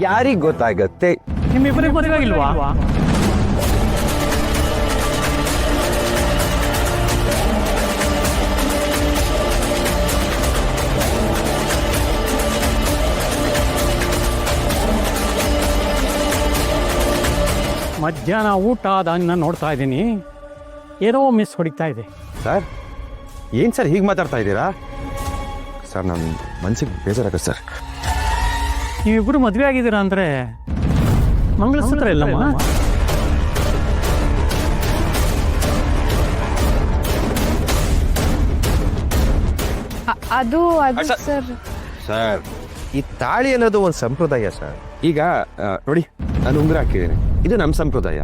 ಯಾರಿಗ್ ಗೊತ್ತಾಗತ್ತೆ? ನಿಮ್ಮಿಬ್ಬರಿಗೆ ಮದುವೆ ಆಗಿಲ್ವಾ? ಮಧ್ಯಾಹ್ನ ಊಟ ಆದಾಗ ನೋಡ್ತಾ ಇದ್ದೀನಿ, ಏನೋ ಮಿಸ್ ಹೊಡಿತಾ ಇದೆ. ಸರ್ ಏನು ಸರ್ ಹೀಗೆ ಮಾತಾಡ್ತಾ ಇದ್ದೀರಾ? ಸರ್ ನನ್ನ ಮನ್ಸಿಗೆ ಬೇಜಾರಾಗುತ್ತೆ ಸರ್. ನೀವಿಬ್ಬರು ಮದುವೆ ಆಗಿದ್ದೀರಾ ಅಂದರೆ ಮಂಗಳಸೂತ್ರ ಇಲ್ಲಮ್ಮ? ಅದು ಸರ್ ಸರ್ ಈ ತಾಳಿ ಅನ್ನೋದು ಒಂದು ಸಂಪ್ರದಾಯ ಸರ್. ಈಗ ನೋಡಿ, ನಾನು ಉಂಗುರ ಹಾಕಿದ್ದೀನಿ, ಇದು ನಮ್ಮ ಸಂಪ್ರದಾಯ.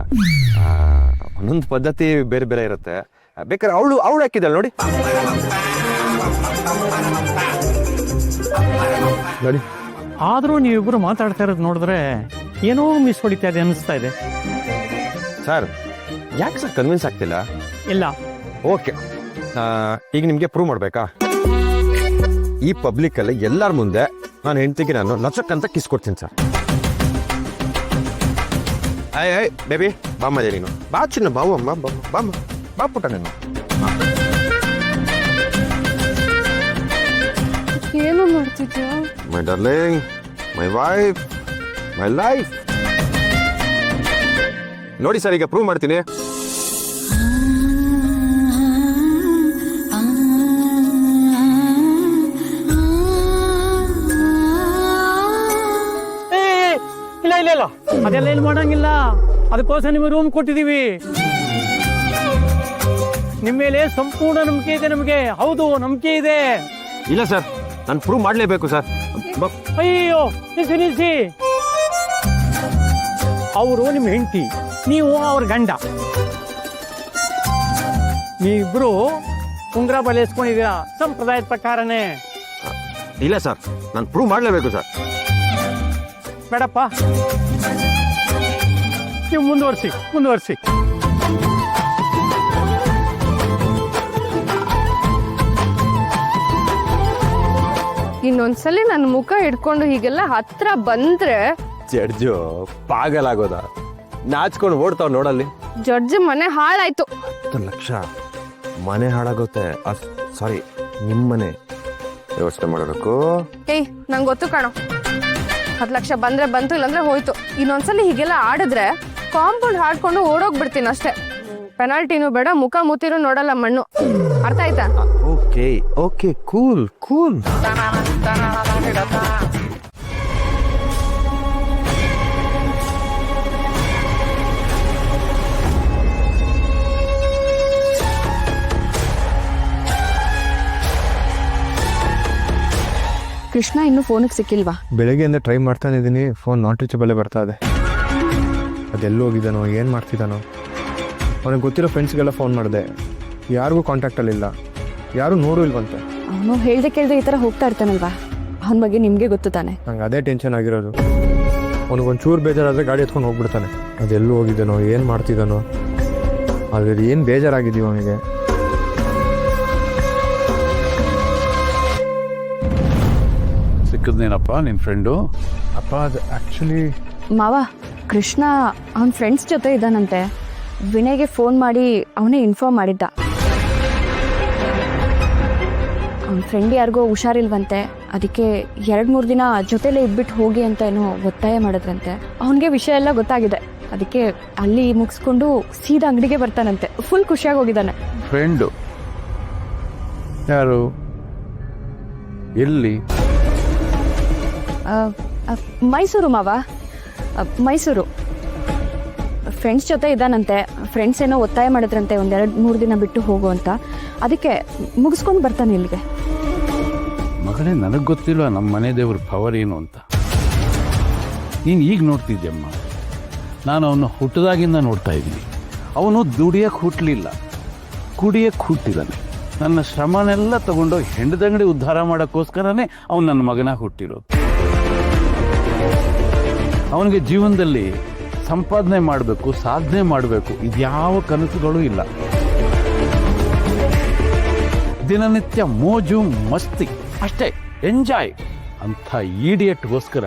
ಒಂದೊಂದು ಪದ್ಧತಿ ಬೇರೆ ಬೇರೆ ಇರುತ್ತೆ. ಬೇಕಾದ್ರೆ ಅವಳು ಹಾಕಿದ್ದಾಳೆ ನೋಡಿ ನೋಡಿ. ಆದರೂ ನೀವಿಬ್ಬರು ಮಾತಾಡ್ತಾ ಇರೋದು ನೋಡಿದ್ರೆ ಏನೋ ಮಿಸ್ ಹೊಡಿತಾ ಇದೆ ಅನ್ನಿಸ್ತಾ ಇದೆ. ಸರ್ ಯಾಕೆ ಸರ್ ಕನ್ವಿನ್ಸ್ ಆಗ್ತಿಲ್ಲ? ಇಲ್ಲ. ಓಕೆ, ಈಗ ನಿಮಗೆ ಪ್ರೂವ್ ಮಾಡಬೇಕಾ? ಈ ಪಬ್ಲಿಕ್ಕಲ್ಲಿ ಎಲ್ಲರ ಮುಂದೆ ನಾನು ಹೆಂಡ್ತಿಗೆ ನಾನು ನಚಕ್ಕಂತ ಕಿಸ್ ಕೊಡ್ತೀನಿ ಸರ್. ಏಯ್ ಬೇಬಿ ಬಾಮ್ಮದೇ ನೀನು, ಬಾ ಚಿನ್ನ, ಬಾವು ಅಮ್ಮ, ಬಾಮ್ಮ, ಬಾ ಪುಟ್ಟ ನೀನು. ಏನು ಮಾಡ್ತಿದ್ಯಾ? My darling, my wife, my life. ನೋಡಿ ಸರ್, ಈಗ ಪ್ರೂವ್ ಮಾಡ್ತೀನಿ. ಇಲ್ಲ ಇಲ್ಲ ಇಲ್ಲ, ಅದೆಲ್ಲ ಏನು ಮಾಡಂಗಿಲ್ಲ. ಅದಕ್ಕೋಸ್ಕರ ನಿಮಗೆ ರೂಮ್ ಕೊಟ್ಟಿದ್ದೀವಿ. ನಿಮ್ಮ ಮೇಲೆ ಸಂಪೂರ್ಣ ನಂಬಿಕೆ ಇದೆ ನಮಗೆ. ಹೌದು, ನಂಬಿಕೆ ಇದೆ. ಇಲ್ಲ ಸರ್, ನಾನು ಪ್ರೂವ್ ಮಾಡಲೇಬೇಕು ಸರ್. ಅಯ್ಯೋ ನಿಲ್ಲಿಸಿ. ಅವರು ನಿಮ್ಮ ಹೆಂಡತಿ, ನೀವು ಅವ್ರ ಗಂಡ. ನೀವಿಬ್ರು ಉಂಗ್ರ ಬಲೆ ಇಸ್ಕೊಂಡಿದ್ದೀರಾ ಸಂಪ್ರದಾಯದ ಪ್ರಕಾರನೇ. ಇಲ್ಲ ಸರ್, ನಾನು ಪ್ರೂವ್ ಮಾಡಲೇಬೇಕು ಸರ್. ಬೇಡಪ್ಪ, ನೀವು ಮುಂದುವರಿಸಿ. ಇನ್ನೊಂದ್ಸಲಿ ನನ್ನ ಮುಖ ಹಿಡ್ಕೊಂಡು ಹೀಗೆಲ್ಲ ಹತ್ರ ಬಂದ್ರೆ ಜಡ್ಜು ಪಾಗಲಾಗೋದ, ನಾಚ್ಕೊಂಡು ಓಡ್ತಾವ್ ನೋಡಲ್ಲಿ. ಜಡ್ಜ್ ಮನೆ ಹಾಳಾಯ್ತು. 10 ಲಕ್ಷ ಮನೆ ಹಾಳಾಗುತ್ತೆ. ಸಾರಿ, ನಿಮ್ಮನೆ ಯೋಚನೆ ಮಾಡಬೇಕು. ಏಯ್ ನಂಗೆ ಗೊತ್ತು ಕಾಣೋ, 10 ಲಕ್ಷ ಬಂದ್ರೆ ಬಂತು, ಇಲ್ಲಾಂದ್ರೆ ಹೋಯ್ತು. ಇನ್ನೊಂದ್ಸಲಿ ಹೀಗೆಲ್ಲ ಆಡಿದ್ರೆ ಕಾಂಪೌಂಡ್ ಹಾಡ್ಕೊಂಡು ಓಡೋಗ್ಬಿಡ್ತೀನಿ ಅಷ್ಟೇ. ಪೆನಾಲ್ಟಿನೂ ಬೇಡ, ಮುಖ ಮೂತಿನೂ ನೋಡಲ್ಲ ಮಣ್ಣು. ಅರ್ಥ ಆಯ್ತಾ? Okay, cool. ಕೃಷ್ಣ ಇನ್ನೂ ಫೋನಿಗೆ ಸಿಕ್ಕಿಲ್ವಾ? ಬೆಳಗ್ಗೆಯಿಂದ ಟ್ರೈ ಮಾಡ್ತಾನೆ ಇದ್ದೀನಿ, ಫೋನ್ ನಾಟ್ ರೀಚಬಲ್ ಬರ್ತಾ ಇದೆ. ಅದೆಲ್ಲೂ ಹೋಗಿದ್ದಾನೋ, ಏನು ಮಾಡ್ತಿದ್ದಾನೋ? ಅವನಿಗೆ ಗೊತ್ತಿರೋ ಫ್ರೆಂಡ್ಸ್ಗೆಲ್ಲ ಫೋನ್ ಮಾಡಿದೆ, ಯಾರಿಗೂ ಕಾಂಟ್ಯಾಕ್ಟಲ್ಲಿಲ್ಲ, ಯಾರೂ ನೋಡೂ ಇಲ್ವಂತೆ. ಅವನು ಹೇಳ್ದೆ ಕೇಳ್ದೆ ಈ ಥರ ಹೋಗ್ತಾ ಇರ್ತಾನಲ್ವಾ, ಅವನ ಬಗ್ಗೆ ನಿಮಗೆ ಗೊತ್ತು ತಾನೆ. ನಂಗೆ ಅದೇ ಟೆನ್ಷನ್ ಆಗಿರೋದು. ಅವನಿಗೊಂಚೂರು ಬೇಜಾರಾದರೆ ಗಾಡಿ ಎತ್ಕೊಂಡು ಹೋಗ್ಬಿಡ್ತಾನೆ. ಅದೆಲ್ಲೂ ಹೋಗಿದ್ದಾನೋ, ಏನು ಮಾಡ್ತಿದ್ದಾನೋ, ಅದ್ರಲ್ಲಿ ಏನು ಬೇಜಾರಾಗಿದ್ದೀವಿ ಅವನಿಗೆ. ಸಿಕ್ಕದ್ನೇನಪ್ಪ ನಿನ್ನ ಫ್ರೆಂಡು? ಅಪ್ಪ, ಅದು ಆ್ಯಕ್ಚುಲಿ ಮಾವ, ಕೃಷ್ಣ ಅವನ ಫ್ರೆಂಡ್ಸ್ ಜೊತೆ ಇದ್ದಾನಂತೆ. ವಿನಯ್ಗೆ ಫೋನ್ ಮಾಡಿ ಅವನೇ ಇನ್ಫಾರ್ಮ್ ಮಾಡಿದ್ದ. ಅವನ ಫ್ರೆಂಡ್ ಯಾರಿಗೋ ಹುಷಾರಿಲ್ವಂತೆ, ಅದಕ್ಕೆ 2-3 ದಿನ ಜೊತೆಲೇ ಇದ್ಬಿಟ್ಟು ಹೋಗಿ ಅಂತ ಏನೋ ಒತ್ತಾಯ ಮಾಡಿದ್ರಂತೆ. ಅವನಿಗೆ ವಿಷಯ ಎಲ್ಲ ಗೊತ್ತಾಗಿದೆ, ಅದಕ್ಕೆ ಅಲ್ಲಿ ಮುಗಿಸ್ಕೊಂಡು ಸೀದಾ ಅಂಗಡಿಗೆ ಬರ್ತಾನಂತೆ. ಫುಲ್ ಖುಷಿಯಾಗಿ ಹೋಗಿದ್ದಾನೆ. ಫ್ರೆಂಡು ಯಾರು? ಎಲ್ಲಿ? ಮೈಸೂರು ಮಾವ, ಮೈಸೂರು. ಫ್ರೆಂಡ್ಸ್ ಜೊತೆ ಇದ್ದಾನಂತೆ. ಫ್ರೆಂಡ್ಸ್ ಏನೋ ಒತ್ತಾಯ ಮಾಡಿದ್ರಂತೆ 1-2-3 ದಿನ ಬಿಟ್ಟು ಹೋಗು ಅಂತ, ಅದಕ್ಕೆ ಮುಗಿಸ್ಕೊಂಡು ಬರ್ತಾನೆ ಇಲ್ಲಿಗೆ. ಮಗಳೇ, ನನಗೆ ಗೊತ್ತಿಲ್ಲ ನಮ್ಮ ಮನೆ ದೇವ್ರ ಪವರ್ ಏನು ಅಂತ. ನೀನು ಈಗ ನೋಡ್ತಿದ್ಯಮ್ಮ, ನಾನು ಅವನು ಹುಟ್ಟಿದಾಗಿಂದ ನೋಡ್ತಾ ಇದ್ದೀನಿ. ಅವನು ದುಡಿಯಕ್ಕೆ ಹುಟ್ಟಲಿಲ್ಲ, ಕುಡಿಯಕ್ಕೆ ಹುಟ್ಟಿದ್ದಾನೆ. ನನ್ನ ಶ್ರಮನೆಲ್ಲ ತಗೊಂಡು ಹೆಂಡದಂಗಡಿ ಉದ್ಧಾರ ಮಾಡೋಕ್ಕೋಸ್ಕರನೇ ಅವನು ನನ್ನ ಮಗನಾಗಿ ಹುಟ್ಟಿರೋದು. ಅವನಿಗೆ ಜೀವನದಲ್ಲಿ ಸಂಪಾದನೆ ಮಾಡಬೇಕು, ಸಾಧನೆ ಮಾಡಬೇಕು, ಇದ್ಯಾವ ಕನಸುಗಳು ಇಲ್ಲ. ದಿನನಿತ್ಯ ಮೋಜು ಮಸ್ತಿ ಅಷ್ಟೇ, ಎಂಜಾಯ್. ಅಂಥ ಈಡಿಯಟ್ಗೋಸ್ಕರ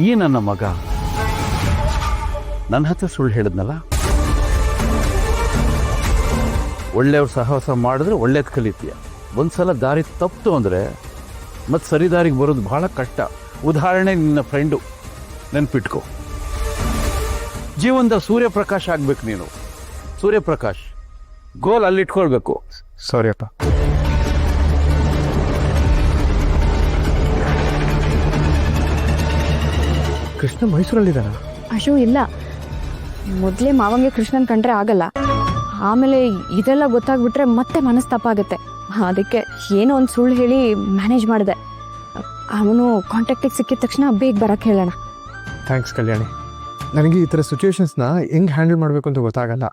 ಈ ನನ್ನ ಮಗ ನನ್ನ ಹತ್ರ ಸುಳ್ಳು ಹೇಳಿದ್ನಲ್ಲ, ಒಳ್ಳೆಯವ್ರ ಸಹವಾಸ ಮಾಡಿದ್ರೆ ಒಳ್ಳೇದು ಕಲಿತೀಯ. ಒಂದ್ಸಲ ದಾರಿ ತಪ್ಪಿತು ಅಂದರೆ ಮತ್ತು ಸರಿ ದಾರಿಗೆ ಬರೋದು ಭಾಳ ಕಷ್ಟ. ಉದಾಹರಣೆ ನಿನ್ನ ಫ್ರೆಂಡು ನೆನ್ಪಿಟ್ಕೋ. ಜೀವನದ ಸೂರ್ಯಪ್ರಕಾಶ್ ಆಗ್ಬೇಕು ನೀನು. ಸೂರ್ಯಪ್ರಕಾಶ್ ಗೋಲ್ ಅಲ್ಲಿಟ್ಕೊಳ್ಬೇಕು. ಸಾರಿ ಅಪ್ಪ. ಕೃಷ್ಣ ಮೈಸೂರಲ್ಲಿದ್ದಾನ? ಅಶು ಇಲ್ಲ, ಮೊದಲೇ ಮಾವಂಗೆ ಕೃಷ್ಣನ್ ಕಂಡ್ರೆ ಆಗಲ್ಲ. ಆಮೇಲೆ ಇದೆಲ್ಲ ಗೊತ್ತಾಗ್ಬಿಟ್ರೆ ಮತ್ತೆ ಮನಸ್ತಾಪ ಆಗುತ್ತೆ. ಅದಕ್ಕೆ ಏನೋ ಒಂದು ಸುಳ್ಳು ಹೇಳಿ ಮ್ಯಾನೇಜ್ ಮಾಡಿದೆ. ಅವನು ಕಾಂಟ್ಯಾಕ್ಟಿಗೆ ಸಿಕ್ಕಿದ ತಕ್ಷಣ ಬೇಗ ಬರಕ್ಕೆ ಹೇಳೋಣ. ಥ್ಯಾಂಕ್ಸ್ ಕಲ್ಯಾಣಿ. ನನಗೆ ಈ ಥರ ಸಿಚುವೇಶನ್ಸ್ನ ಹೆಂಗೆ ಹ್ಯಾಂಡಲ್ ಮಾಡಬೇಕು ಅಂತ ಗೊತ್ತಾಗಲ್ಲ.